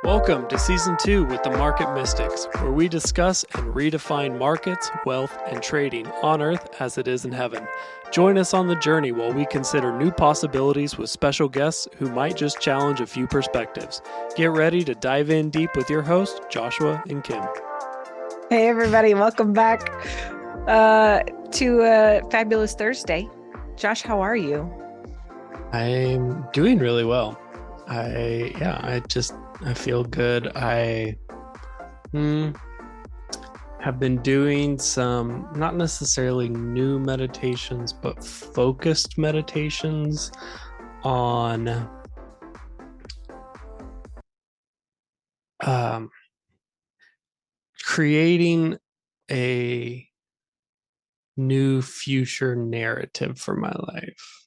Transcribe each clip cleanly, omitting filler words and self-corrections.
Welcome to Season 2 with the Market Mystics, where we discuss and redefine markets, wealth, and trading on Earth as it is in heaven. Join us on the journey while we consider new possibilities with special guests who might just challenge a few perspectives. Get ready to dive in deep with your hosts, Joshua and Kim. Hey, everybody. Welcome back to a fabulous Thursday. Josh, how are you? I'm doing really well. I feel good. I have been doing some, not necessarily new meditations, but focused meditations on creating a new future narrative for my life.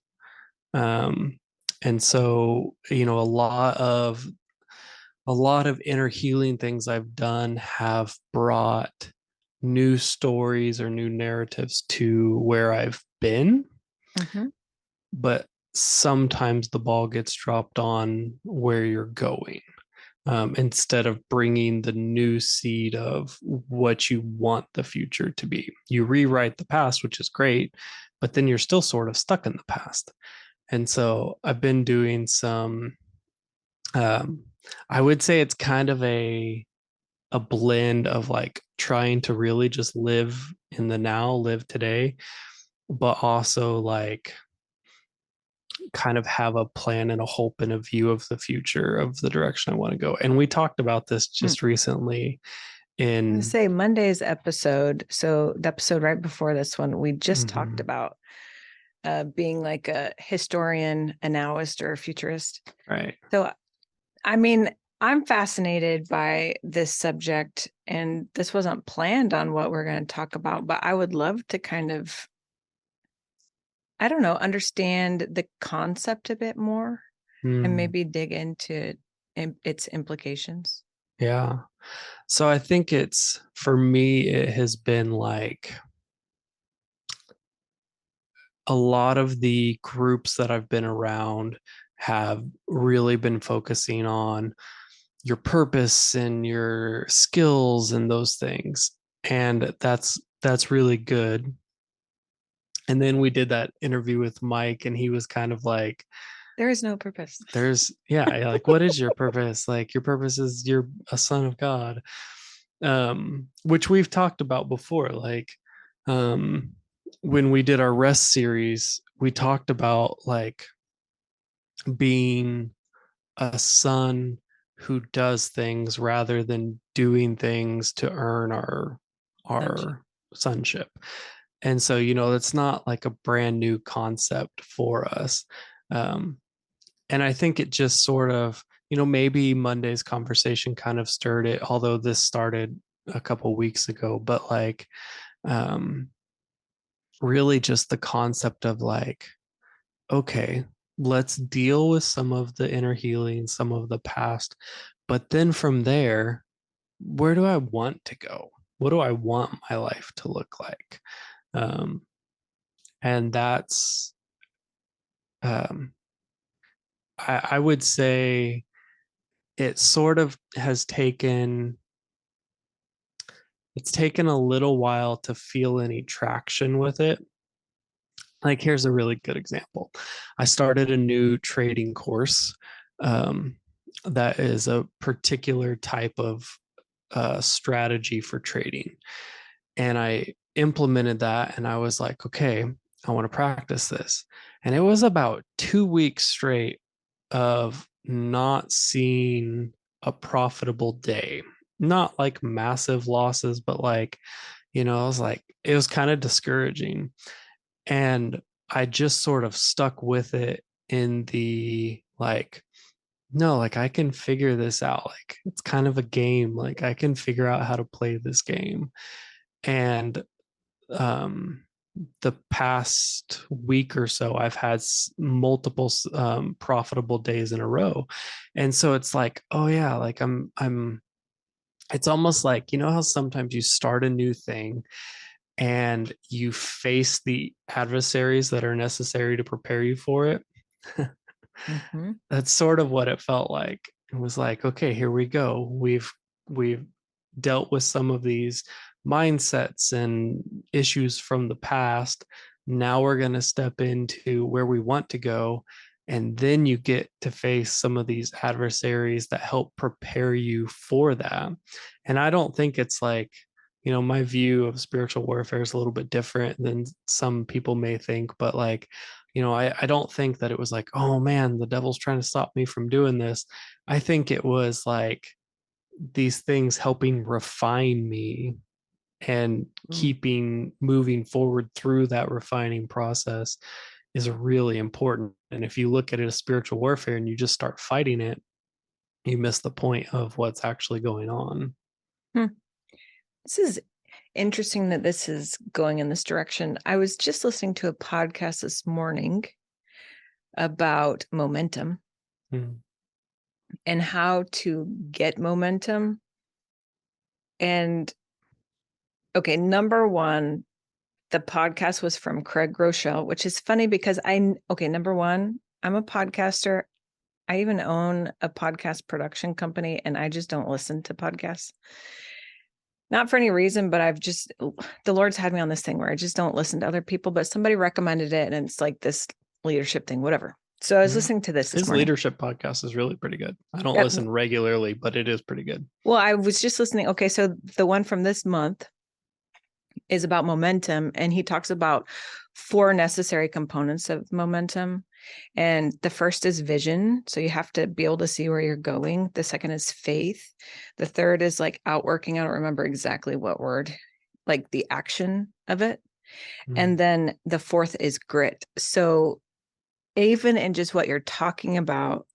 And so, a lot of inner healing things I've done have brought new stories or new narratives to where I've been. Mm-hmm. But sometimes the ball gets dropped on where you're going, instead of bringing the new seed of what you want the future to be. You rewrite the past, which is great, but then you're still sort of stuck in the past. And so I've been doing some, I would say it's kind of a blend of like trying to really just live in the now, live today, but also like kind of have a plan and a hope and a view of the future of the direction I want to go. And we talked about this just recently in Monday's episode. So the episode right before this one, we just talked about being like a historian, a nowist, or a futurist. Right. So, I mean, I'm fascinated by this subject, and this wasn't planned on what we're going to talk about, but I would love to kind of, I don't know, understand the concept a bit more and maybe dig into its implications. Yeah. So I think for me, it has been like a lot of the groups that I've been around have really been focusing on your purpose and your skills and those things. And that's really good. And then we did that interview with Mike, and he was kind of like, there is no purpose. Like, what is your purpose? Like, your purpose is you're a son of God. Which we've talked about before. Like, when we did our rest series, we talked about like being a son who does things rather than doing things to earn our sonship. And so, it's not like a brand new concept for us. And I think it just sort of, maybe Monday's conversation kind of stirred it, although this started a couple weeks ago, but like, really just the concept of like, okay, let's deal with some of the inner healing, some of the past, but then from there, where do I want to go? What do I want my life to look like? And that's, I would say it sort of has it's taken a little while to feel any traction with it. Like, here's a really good example. I started a new trading course, that is a particular type of strategy for trading. And I implemented that, and I was like, okay, I want to practice this. And it was about 2 weeks straight of not seeing a profitable day. Not like massive losses, but like, I was like, it was kind of discouraging. And I just sort of stuck with it in the like, no, like I can figure this out. Like, it's kind of a game. Like, I can figure out how to play this game. And the past week or so, I've had multiple profitable days in a row. And so it's like, oh yeah, like it's almost like, how sometimes you start a new thing and you face the adversaries that are necessary to prepare you for it. That's sort of what it felt like. It was like, okay, here we go. We've dealt with some of these mindsets and issues from the past. Now we're going to step into where we want to go. And then you get to face some of these adversaries that help prepare you for that. And I don't think it's like, my view of spiritual warfare is a little bit different than some people may think, but like, I don't think that it was like, oh man, the devil's trying to stop me from doing this. I think it was like these things helping refine me and keeping moving forward through that refining process is really important. And if you look at it as spiritual warfare and you just start fighting it, you miss the point of what's actually going on. This is interesting that this is going in this direction. I was just listening to a podcast this morning about momentum and how to get momentum. And okay, number one, the podcast was from Craig Groeschel, which is funny because number one, I'm a podcaster. I even own a podcast production company, and I just don't listen to podcasts. Not for any reason, but the Lord's had me on this thing where I just don't listen to other people, but somebody recommended it, and it's like this leadership thing, whatever. So I was listening to this His morning. leadership podcast is really pretty good. I don't listen regularly, but it is pretty good. Well, I was just listening. Okay, so the one from this month is about momentum, and he talks about 4 necessary components of momentum. And the first is vision. So you have to be able to see where you're going. The second is faith. The third is like outworking. I don't remember exactly what word, like the action of it. And then the fourth is grit. So even in just what you're talking about,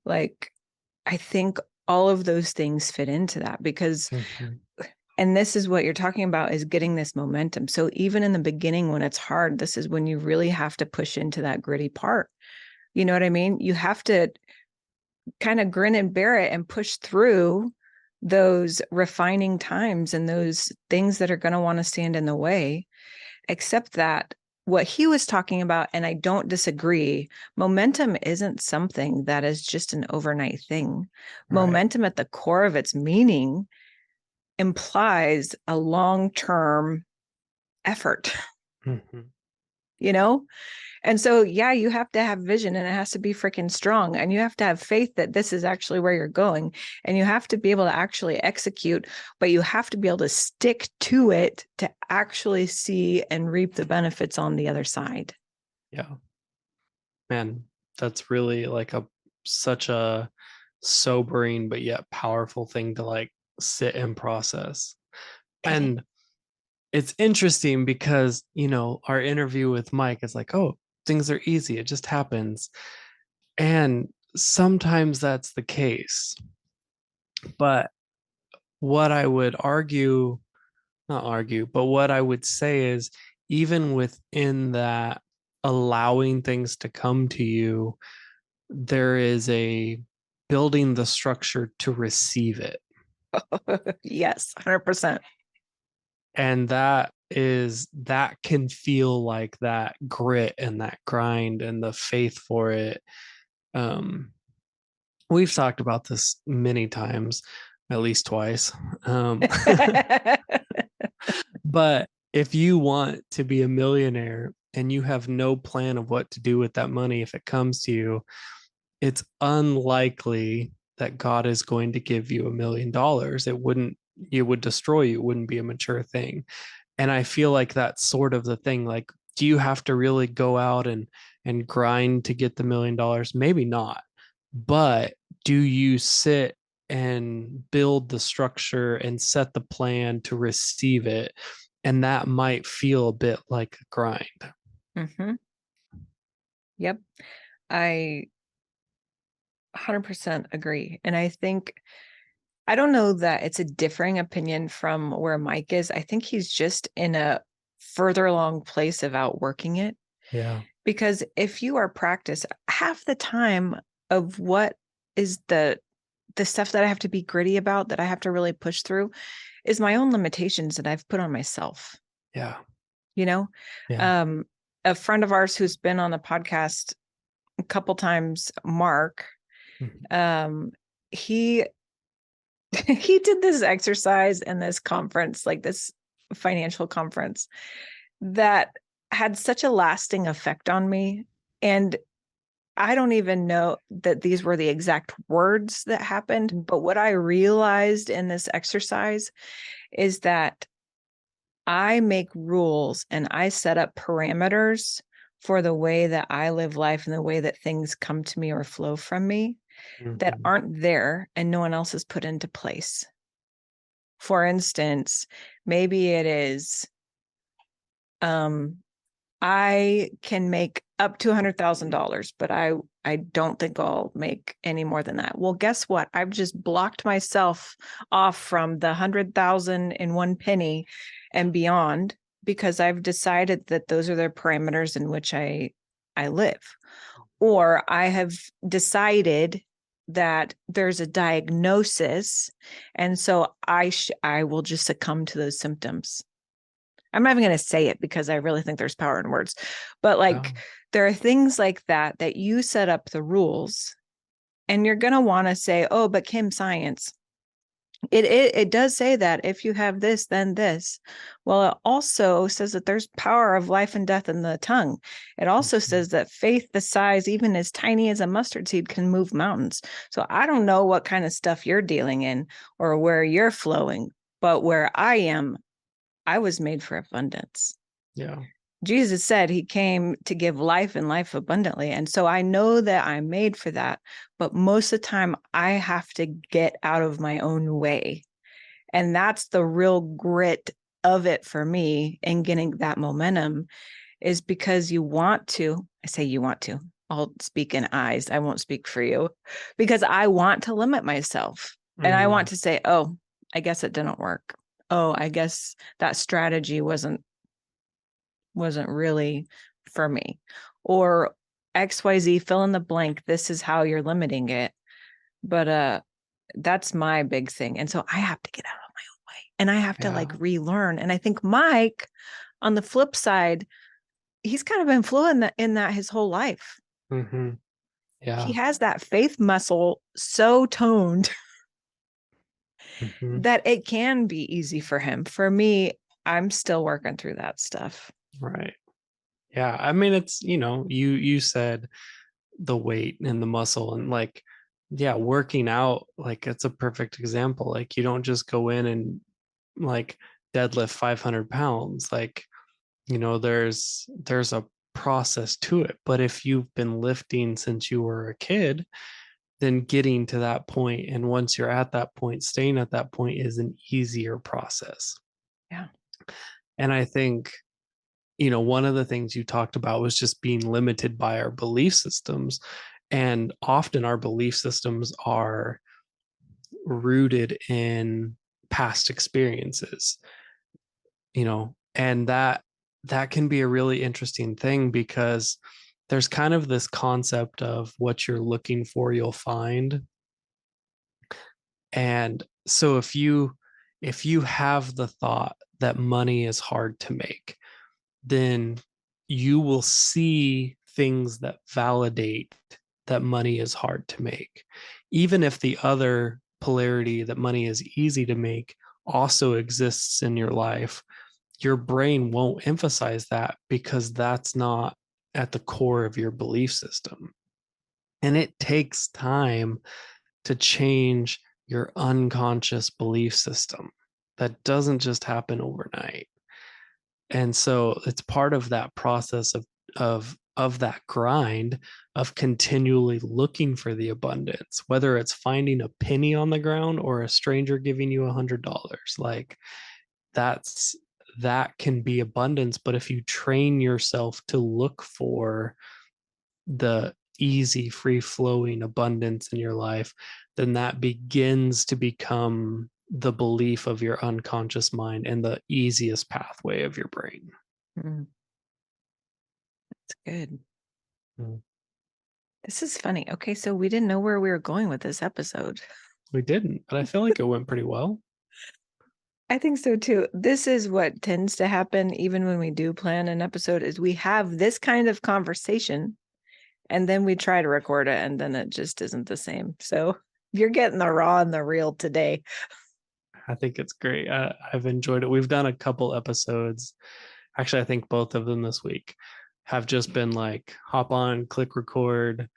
like, I think all of those things fit into that because and this is what you're talking about, is getting this momentum. So even in the beginning, when it's hard, this is when you really have to push into that gritty part. You know what I mean? You have to kind of grin and bear it and push through those refining times and those things that are going to want to stand in the way. Except that what he was talking about, and I don't disagree, momentum isn't something that is just an overnight thing. Right. Momentum at the core of its meaning implies a long-term effort, And so, yeah, you have to have vision, and it has to be freaking strong, and you have to have faith that this is actually where you're going, and you have to be able to actually execute, but you have to be able to stick to it to actually see and reap the benefits on the other side. Yeah, man, that's really like such a sobering but yet powerful thing to like sit and process. And it's interesting because, our interview with Mike is like, oh, things are easy. It just happens. And sometimes that's the case. But what I would what I would say is, even within that allowing things to come to you, there is a building the structure to receive it. Yes, 100%. And that can feel like that grit and that grind and the faith for it. We've talked about this many times, at least twice. But if you want to be a millionaire and you have no plan of what to do with that money if it comes to you, it's unlikely that God is going to give you $1 million. It would destroy you. It wouldn't be a mature thing. And I feel like that's sort of the thing. Like, do you have to really go out and grind to get the $1 million? Maybe not. But do you sit and build the structure and set the plan to receive it? And that might feel a bit like a grind. Yep. I 100% agree. And I don't know that it's a differing opinion from where Mike is. I think he's just in a further along place of outworking it. Yeah. Because if you are practiced, half the time of what is the stuff that I have to be gritty about, that I have to really push through, is my own limitations that I've put on myself. Yeah. Yeah. A friend of ours who's been on the podcast a couple times, Mark, he he did this exercise in this conference, like this financial conference, that had such a lasting effect on me. And I don't even know that these were the exact words that happened, but what I realized in this exercise is that I make rules and I set up parameters for the way that I live life and the way that things come to me or flow from me that Mhm. aren't there and no one else has put into place. For instance, maybe it is I can make up to $100,000, but I don't think I'll make any more than that. Well, guess what? I've just blocked myself off from the 100,000 in one penny and beyond because I've decided that those are the parameters in which I live. Or I have decided that there's a diagnosis, and so I will just succumb to those symptoms. I'm not even going to say it because I really think there's power in words, but like there are things like that that you set up the rules, and you're going to want to say, oh, but Kim, science. It does say that if you have this, then this. Well, it also says that there's power of life and death in the tongue. It also says that faith the size, even as tiny as a mustard seed, can move mountains. So I don't know what kind of stuff you're dealing in or where you're flowing, but where I am, I was made for abundance. Yeah. Jesus said he came to give life and life abundantly. And so I know that I'm made for that. But most of the time, I have to get out of my own way. And that's the real grit of it for me in getting that momentum, is because you want to. I say you want to. I'll speak in eyes. I won't speak for you, because I want to limit myself. And I want to say, oh, I guess it didn't work. Oh, I guess that strategy wasn't really for me. Or XYZ, fill in the blank. This is how you're limiting it. But that's my big thing. And so I have to get out of my own way. And I have to like relearn. And I think Mike, on the flip side, he's kind of been fluent in that his whole life. Mm-hmm. Yeah. He has that faith muscle so toned that it can be easy for him. For me, I'm still working through that stuff. Right. Yeah. I mean, it's, you said the weight and the muscle, and like, yeah, working out, like it's a perfect example. Like you don't just go in and like deadlift 500 pounds. Like, there's a process to it. But if you've been lifting since you were a kid, then getting to that point, and once you're at that point, staying at that point is an easier process. Yeah. And I think, one of the things you talked about was just being limited by our belief systems. And often our belief systems are rooted in past experiences, and that can be a really interesting thing, because there's kind of this concept of what you're looking for, you'll find. And so if you have the thought that money is hard to make, then you will see things that validate that money is hard to make. Even if the other polarity, that money is easy to make, also exists in your life, your brain won't emphasize that because that's not at the core of your belief system. And it takes time to change your unconscious belief system. That doesn't just happen overnight. And so it's part of that process of that grind of continually looking for the abundance, whether it's finding a penny on the ground or a stranger giving you $100. Like that can be abundance. But if you train yourself to look for the easy, free flowing abundance in your life, then that begins to become the belief of your unconscious mind and the easiest pathway of your brain. Mm. That's good. Mm. This is funny. Okay, so we didn't know where we were going with this episode. We didn't, but I feel like it went pretty well. I think so too. This is what tends to happen even when we do plan an episode, is we have this kind of conversation and then we try to record it and then it just isn't the same. So You're getting the raw and the real today. I think it's great. I've enjoyed it. We've done a couple episodes. Actually, I think both of them this week have just been like hop on, click record,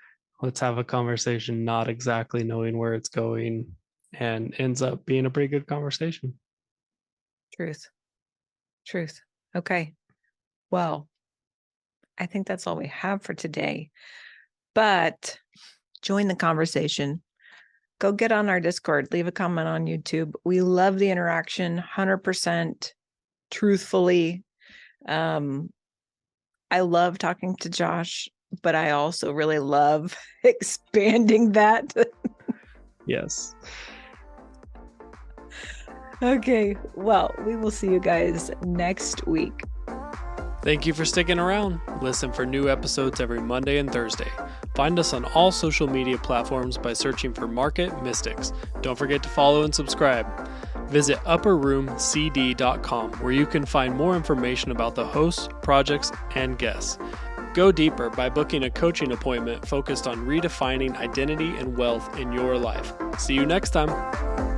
let's have a conversation, not exactly knowing where it's going, and ends up being a pretty good conversation. Truth. Okay. Well, I think that's all we have for today. But join the conversation. Go get on our Discord. Leave a comment on YouTube. We love the interaction, 100% truthfully. I love talking to Josh, but I also really love expanding that. Yes. Okay. Well, we will see you guys next week. Thank you for sticking around. Listen for new episodes every Monday and Thursday. Find us on all social media platforms by searching for Market Mystics. Don't forget to follow and subscribe. Visit upperroomcd.com where you can find more information about the hosts, projects, and guests. Go deeper by booking a coaching appointment focused on redefining identity and wealth in your life. See you next time.